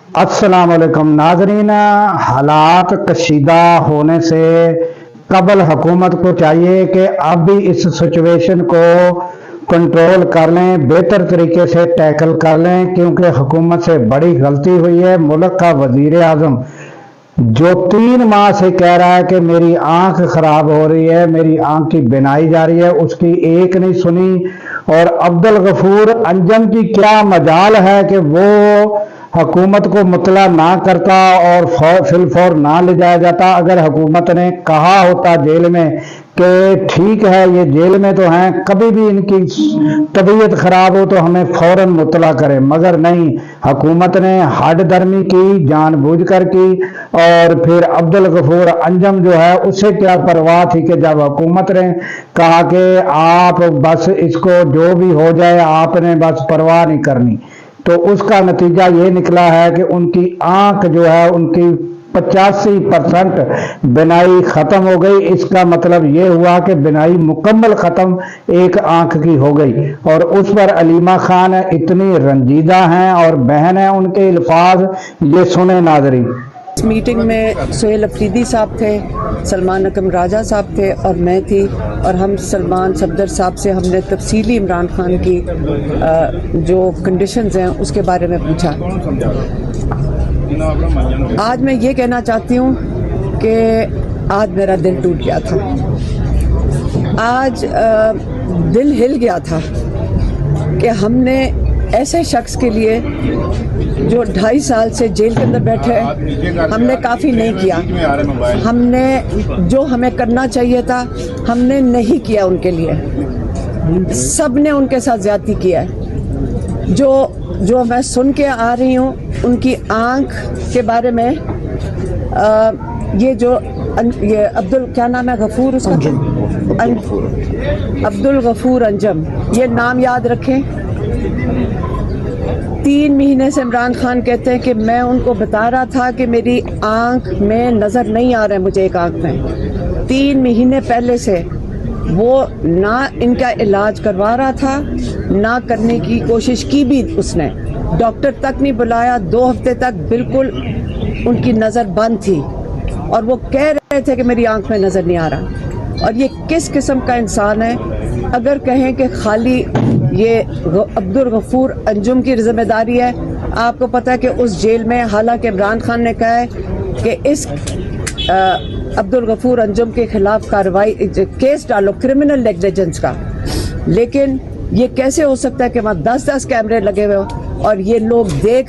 अस्सलाम वालेकुम नाजरीन। हालात कशीदा होने से कबल हुकूमत को चाहिए कि अब भी इस सिचुएशन को कंट्रोल कर लें, बेहतर तरीके से टैकल कर लें, क्योंकि हुकूमत से बड़ी गलती हुई है। मुल्क का वजीर आजम जो 3 माह से कह रहा है कि मेरी आंख खराब हो रही है, मेरी आंख की बिनाई जा रही है, उसकी एक नहीं सुनी। और अब्दुल गफूर अंजम की क्या मजाल है कि वो हुकूमत को मुतला ना करता और फिलफौर ना ले जाया जाता। अगर हुकूमत ने कहा होता जेल में कि ठीक है ये जेल में तो हैं, कभी भी इनकी तबीयत खराब हो तो हमें फौरन मुतला करें, मगर नहीं, हुकूमत ने हड दर्मी की, जानबूझकर की। और फिर अब्दुल गफूर अंजम जो है उससे क्या परवाह थी कि जब हुकूमत ने कहा कि आप बस इसको जो भी हो जाए आपने बस परवाह नहीं करनी, तो उसका नतीजा ये निकला है कि उनकी आंख जो है उनकी 85% बिनाई खत्म हो गई। इसका मतलब ये हुआ कि बिनाई मुकम्मल खत्म एक आंख की हो गई। और उस पर अलीमा खान इतनी रंजीदा हैं और बहन है, उनके अल्फाज ये सुने नाजरीन। इस मीटिंग में सुहेल अफरीदी साहब थे, सलमान अकरम राजा साहब थे और मैं थी। और हम सलमान सफदर साहब से हमने तफसीली इमरान खान की जो कंडीशंस हैं उसके बारे में पूछा। आज मैं ये कहना चाहती हूँ कि आज मेरा दिल टूट गया था। आज दिल हिल गया था कि हमने ऐसे शख्स के लिए जो 2.5 साल से जेल के अंदर बैठे हैं, हमने काफ़ी नहीं किया। हमने जो हमें करना चाहिए था हमने नहीं किया उनके लिए। सब ने उनके साथ ज्यादती किया है। जो मैं सुन के आ रही हूँ उनकी आँख के बारे में, ये अब्दुल क्या नाम है गफूर उसका, अब्दुल गफूर अंजम, ये नाम याद रखें। 3 महीने से इमरान खान कहते हैं कि मैं उनको बता रहा था कि मेरी आंख में नज़र नहीं आ रहा है, मुझे एक आंख में। 3 महीने पहले से वो ना इनका इलाज करवा रहा था, ना करने की कोशिश की भी उसने, डॉक्टर तक नहीं बुलाया। 2 हफ्ते तक बिल्कुल उनकी नज़र बंद थी और वो कह रहे थे कि मेरी आंख में नज़र नहीं आ रहा। और ये किस किस्म का इंसान है? अगर कहें कि खाली ये अब्दुल गफूर अंजुम की जिम्मेदारी है, आपको पता है कि उस जेल में, हालांकि इमरान खान ने कहा है कि इस अब्दुल गफूर अंजुम के खिलाफ कार्रवाई, केस डालो क्रिमिनल नेग्लिजेंस का, लेकिन ये कैसे हो सकता है कि वहाँ 10-10 कैमरे लगे हुए हो और ये लोग देख